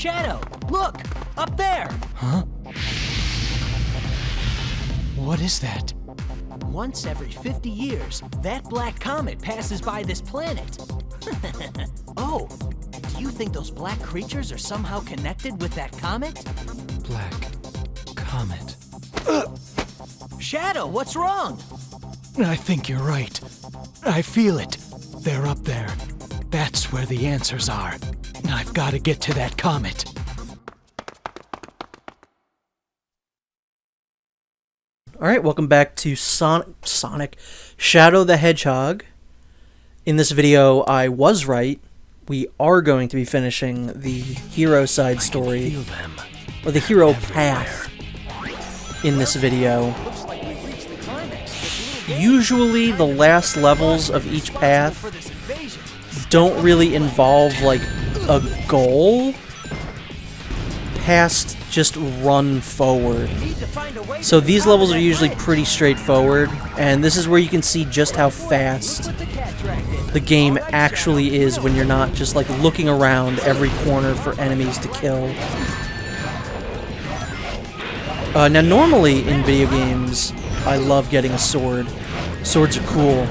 Shadow, look! Up there! Huh? What is that? Once every 50 years, that black comet passes by this planet. Oh, do you think those black creatures are somehow connected with that comet? Black comet. Shadow, what's wrong? I think you're right. I feel it. They're up there. That's where the answers are. I've got to get to that comet. Alright, welcome back to Sonic Shadow the Hedgehog. In this video, I was right. We are going to be finishing the hero side story, or the hero path, in this video. Usually, the last levels of each path don't really involve, like, a goal past just run forward. So these levels are usually pretty straightforward, and this is where you can see just how fast the game actually is when you're not just like looking around every corner for enemies to kill. Now normally in video games, I love getting a sword. Swords are cool.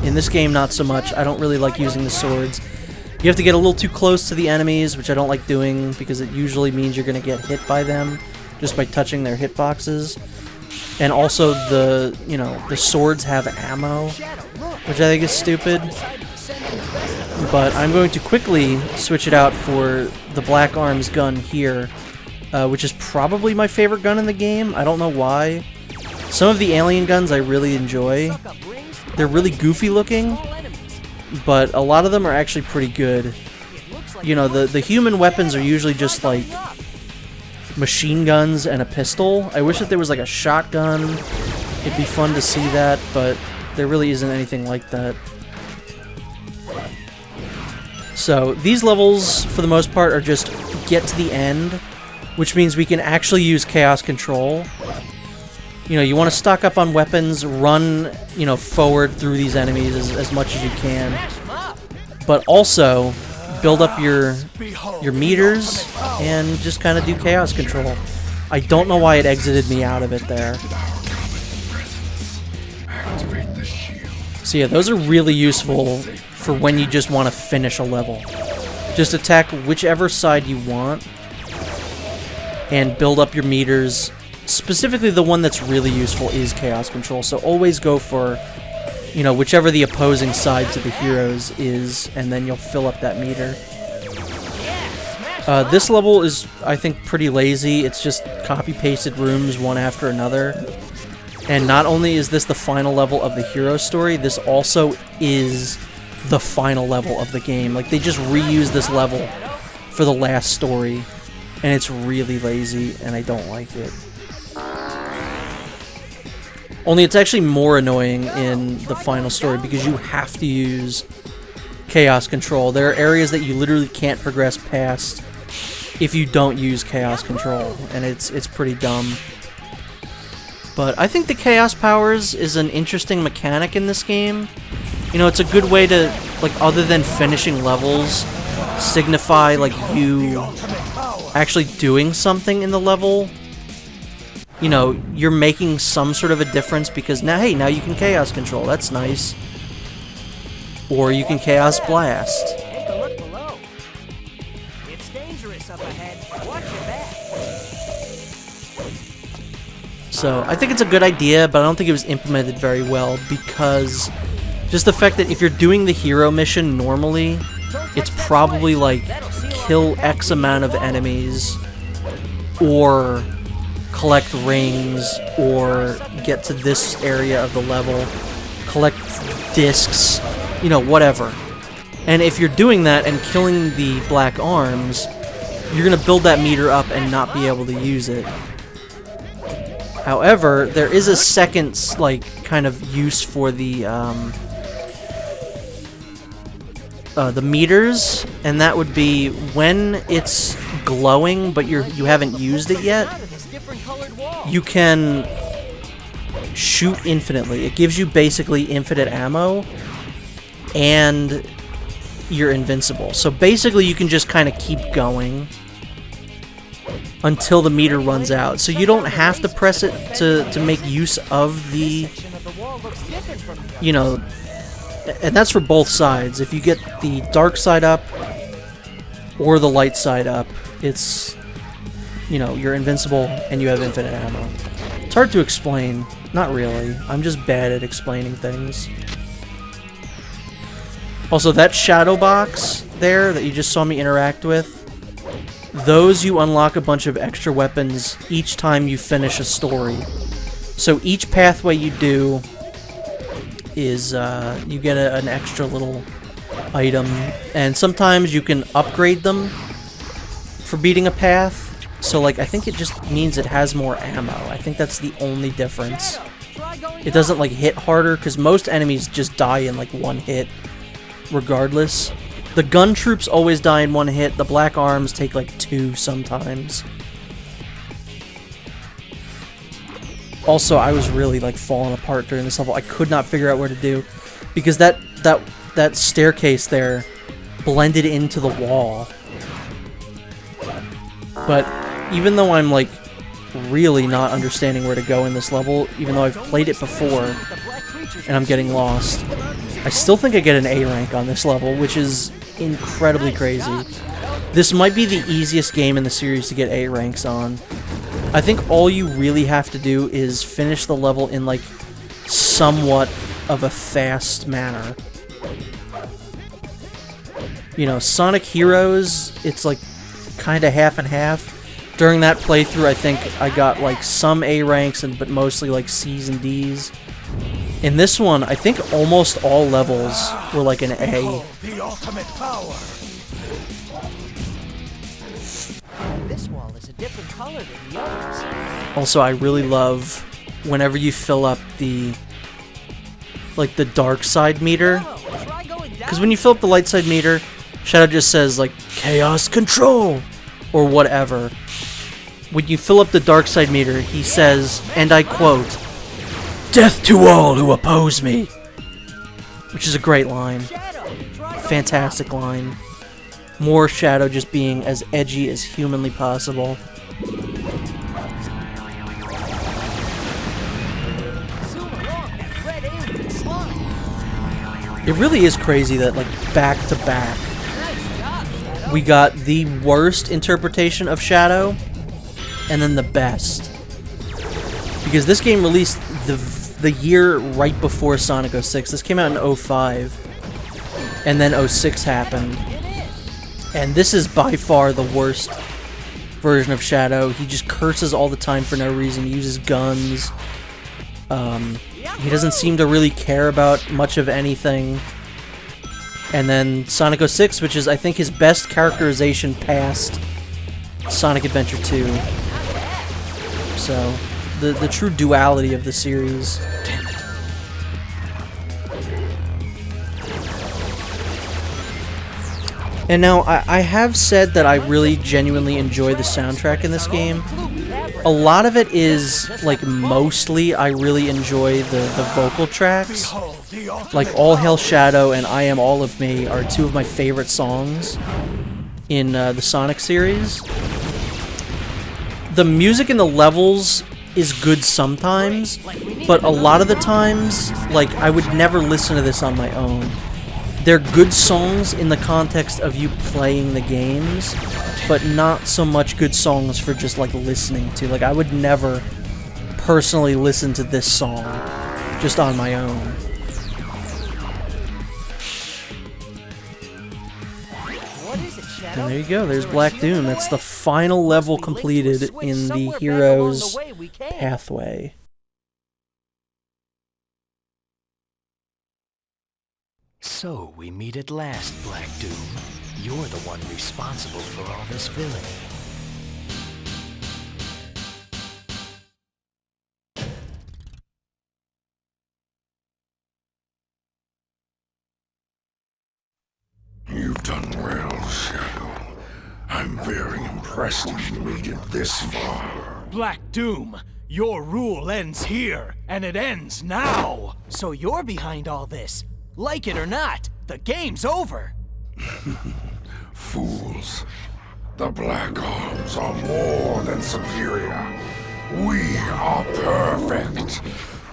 In this game, not so much. I don't really like using the swords. You have to get a little too close to the enemies, which I don't like doing, because it usually means you're going to get hit by them just by touching their hitboxes. And also the swords have ammo, which I think is stupid. But I'm going to quickly switch it out for the Black Arms gun here, which is probably my favorite gun in the game. I don't know why. Some of the alien guns I really enjoy. They're really goofy looking, but a lot of them are actually pretty good. You know, the human weapons are usually just like machine guns and a pistol. I wish that there was like a shotgun. It'd be fun to see that, but there really isn't anything like that. So these levels, for the most part, are just get to the end, which means we can actually use Chaos Control. You know, you want to stock up on weapons, run, forward through these enemies as much as you can. But also, build up your meters and just kind of do Chaos Control. I don't know why it exited me out of it there. So yeah, those are really useful for when you just want to finish a level. Just attack whichever side you want and build up your meters. Specifically, the one that's really useful is Chaos Control, so always go for, whichever the opposing side to the heroes is, and then you'll fill up that meter. This level is, I think, pretty lazy. It's just copy-pasted rooms one after another. And not only is this the final level of the hero story, this also is the final level of the game. Like, they just reused this level for the last story, and it's really lazy, and I don't like it. Only it's actually more annoying in the final story because you have to use Chaos Control. There are areas that you literally can't progress past if you don't use Chaos Control, and it's pretty dumb. But I think the Chaos Powers is an interesting mechanic in this game. It's a good way to, like, other than finishing levels, signify, like, you actually doing something in the level. You're making some sort of a difference because now, hey, now you can Chaos Control. That's nice. Or you can Chaos Blast. Take a look below. It's dangerous up ahead. Watch your back. So, I think it's a good idea, but I don't think it was implemented very well because just the fact that if you're doing the hero mission normally, it's probably like kill X amount of enemies or collect rings, or get to this area of the level, collect discs, whatever. And if you're doing that and killing the Black Arms, you're going to build that meter up and not be able to use it. However, there is a second, kind of use for the meters, and that would be when it's glowing, but you haven't used it yet. You can shoot infinitely. It gives you basically infinite ammo, and you're invincible. So basically you can just kind of keep going until the meter runs out. So you don't have to press it to make use of the, you know, and that's for both sides. If you get the dark side up or the light side up, it's, you know, you're invincible and you have infinite ammo. It's hard to explain. Not really. I'm just bad at explaining things. Also, that shadow box there that you just saw me interact with, those you unlock a bunch of extra weapons each time you finish a story. So each pathway you do is, you get an extra little item, and sometimes you can upgrade them for beating a path. So, like, I think it just means it has more ammo. I think that's the only difference. It doesn't, like, hit harder, because most enemies just die in, like, one hit, regardless. The gun troops always die in one hit. The black arms take, like, 2 sometimes. Also, I was really, like, falling apart during this level. I could not figure out where to do, because that staircase there blended into the wall. But even though I'm, like, really not understanding where to go in this level, even though I've played it before and I'm getting lost, I still think I get an A rank on this level, which is incredibly crazy. This might be the easiest game in the series to get A ranks on. I think all you really have to do is finish the level in, like, somewhat of a fast manner. You know, Sonic Heroes, it's, like, kind of half and half. During that playthrough, I think I got, like, some A ranks, but mostly, like, C's and D's. In this one, I think almost all levels were, like, an A. The ultimate power. This wall is a different color than the others. Also, I really love whenever you fill up the, like, the dark side meter. Because when you fill up the light side meter, Shadow just says, like, Chaos Control, or whatever. When you fill up the dark side meter, he says, and I quote, "Death to all who oppose me." Which is a great line. Fantastic line. More Shadow just being as edgy as humanly possible. It really is crazy that, like, back to back, we got the worst interpretation of Shadow, and then the best. Because this game released the year right before Sonic 06. This came out in 05, and then 06 happened. And this is by far the worst version of Shadow. He just curses all the time for no reason. He uses guns. He doesn't seem to really care about much of anything. And then Sonic 06, which is, I think, his best characterization past Sonic Adventure 2. So, the true duality of the series. And now, I have said that I really genuinely enjoy the soundtrack in this game. A lot of it is, like, mostly I really enjoy the vocal tracks. Like, All Hail Shadow and I Am All of Me are 2 of my favorite songs in the Sonic series. The music in the levels is good sometimes, but a lot of the times, like, I would never listen to this on my own. They're good songs in the context of you playing the games, but not so much good songs for just, like, listening to. Like, I would never personally listen to this song just on my own. And there you go, there's Black Doom. That's the final level completed in the Heroes pathway. So we meet at last, Black Doom. You're the one responsible for all this villainy. You've done well, Shadow. I'm very impressed you made it this far. Black Doom, your rule ends here, and it ends now! So you're behind all this. Like it or not, the game's over. Fools. The Black Arms are more than superior. We are perfect.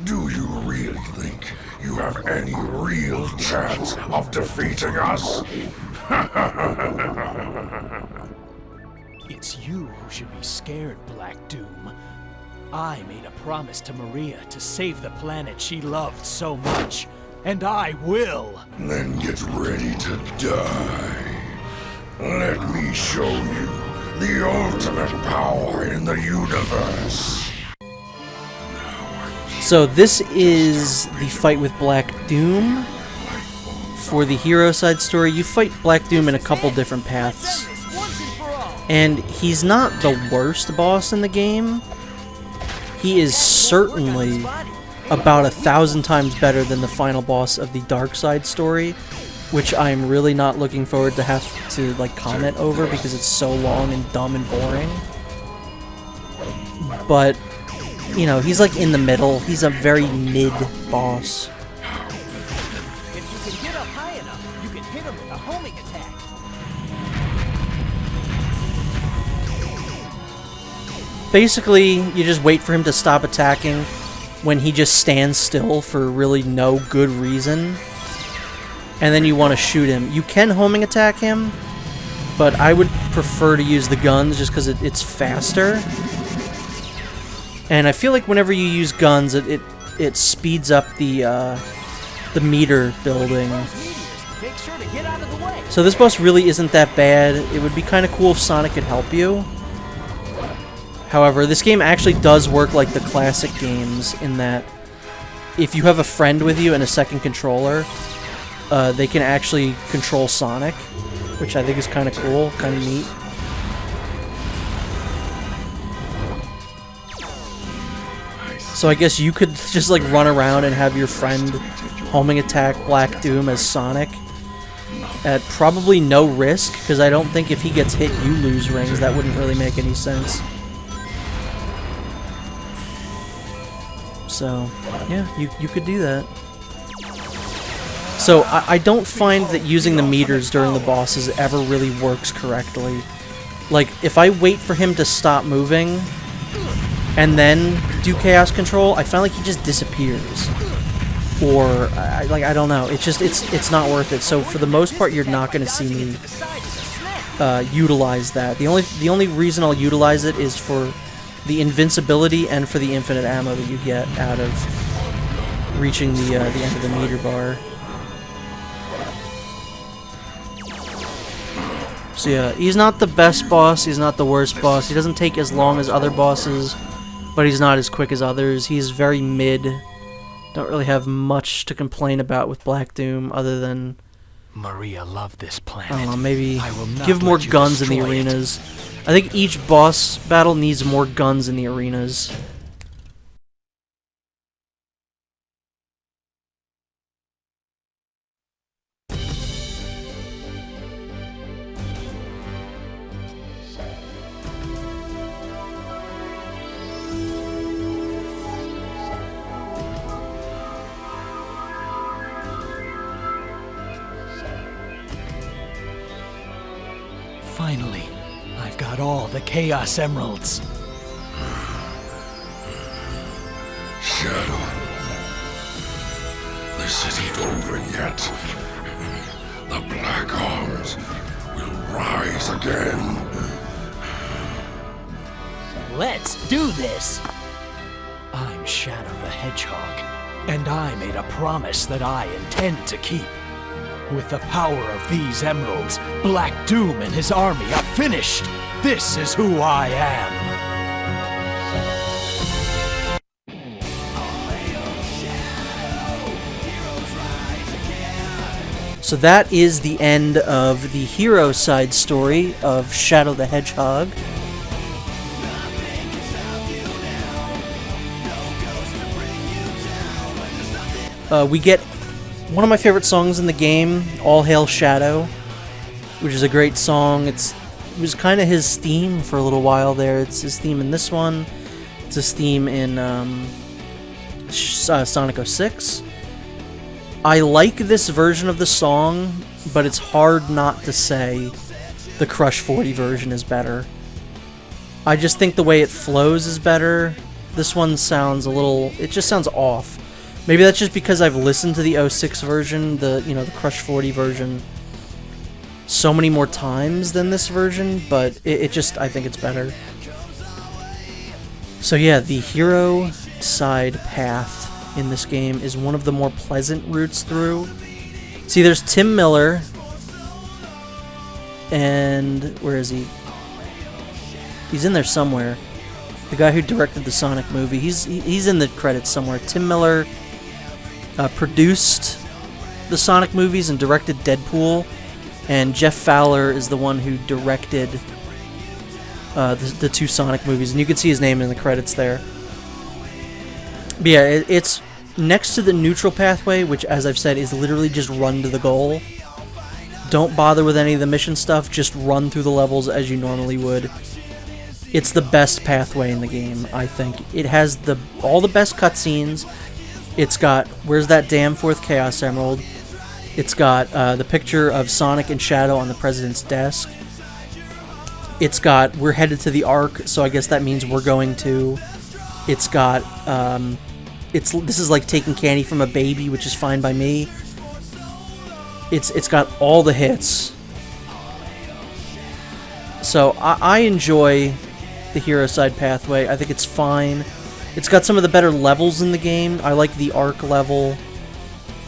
Do you really think you have any real chance of defeating us? It's you who should be scared, Black Doom. I made a promise to Maria to save the planet she loved so much, and I will! Then get ready to die. Let me show you the ultimate power in the universe. So this is the fight with Black Doom. For the hero side story, you fight Black Doom in a couple different paths. And he's not the worst boss in the game. He is certainly about 1,000 times better than the final boss of the dark side story, which I'm really not looking forward to have to like comment over because it's so long and dumb and boring. But you know, he's like in the middle. He's a very mid boss. If you can get up high enough, you can hit him with a homing attack. Basically, you just wait for him to stop attacking when he just stands still for really no good reason. And then you want to shoot him. You can homing attack him, but I would prefer to use the guns just because it's faster. And I feel like whenever you use guns, it speeds up the meter building. Make sure to get out of the way. So this boss really isn't that bad. It would be kind of cool if Sonic could help you. However, this game actually does work like the classic games in that if you have a friend with you and a second controller, they can actually control Sonic, which I think is kind of cool, kind of neat. So I guess you could just like run around and have your friend homing attack Black Doom as Sonic at probably no risk, because I don't think if he gets hit you lose rings. That wouldn't really make any sense. So yeah, you could do that. So I don't find that using the meters during the bosses ever really works correctly. Like if I wait for him to stop moving and then do chaos control, I find like he just disappears. Or I don't know. It's not worth it. So for the most part, you're not going to see me utilize that. The only reason I'll utilize it is for the invincibility and for the infinite ammo that you get out of reaching the end of the meter bar. So yeah, he's not the best boss. He's not the worst boss. He doesn't take as long as other bosses, but he's not as quick as others. He's very mid. Don't really have much to complain about with Black Doom other than Maria loved this planet. I don't know, maybe give more guns in the arenas. I think each boss battle needs more guns in the arenas. Finally, I've got all the Chaos Emeralds. Shadow. This isn't over yet. The Black Arms will rise again. Let's do this! I'm Shadow the Hedgehog, and I made a promise that I intend to keep. With the power of these emeralds, Black Doom and his army are finished! This is who I am! So that is the end of the hero side story of Shadow the Hedgehog. We get one of my favorite songs in the game, All Hail Shadow, which is a great song. It was kind of his theme for a little while there. It's his theme in this one. It's his theme in Sonic 06. I like this version of the song, but it's hard not to say the Crush 40 version is better. I just think the way it flows is better. This one sounds a little... it just sounds off. Maybe that's just because I've listened to the 06 version, the Crush 40 version, so many more times than this version, but it just... I think it's better. So yeah, the hero side path in this game is one of the more pleasant routes through. See, there's Tim Miller, and where is he? He's in there somewhere. The guy who directed the Sonic movie. He's in the credits somewhere. Tim Miller produced the Sonic movies and directed Deadpool, and Jeff Fowler is the one who directed the two Sonic movies, and you can see his name in the credits there. But yeah, it's next to the neutral pathway, which, as I've said, is literally just run to the goal. Don't bother with any of the mission stuff, just run through the levels as you normally would. It's the best pathway in the game, I think. It has all the best cutscenes. It's got, where's that damn fourth Chaos Emerald? It's got the picture of Sonic and Shadow on the President's desk. It's got, we're headed to the Ark, so I guess that means we're going to. It's got, this is like taking candy from a baby, which is fine by me. It's got all the hits. So I enjoy the hero side pathway. I think it's fine. It's got some of the better levels in the game. I like the Ark level.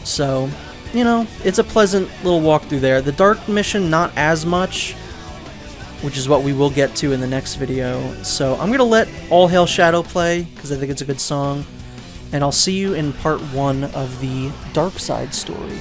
So, it's a pleasant little walk through there. The Dark mission, not as much, which is what we will get to in the next video. So I'm going to let All Hail Shadow play, because I think it's a good song. And I'll see you in part 1 of the Dark Side story.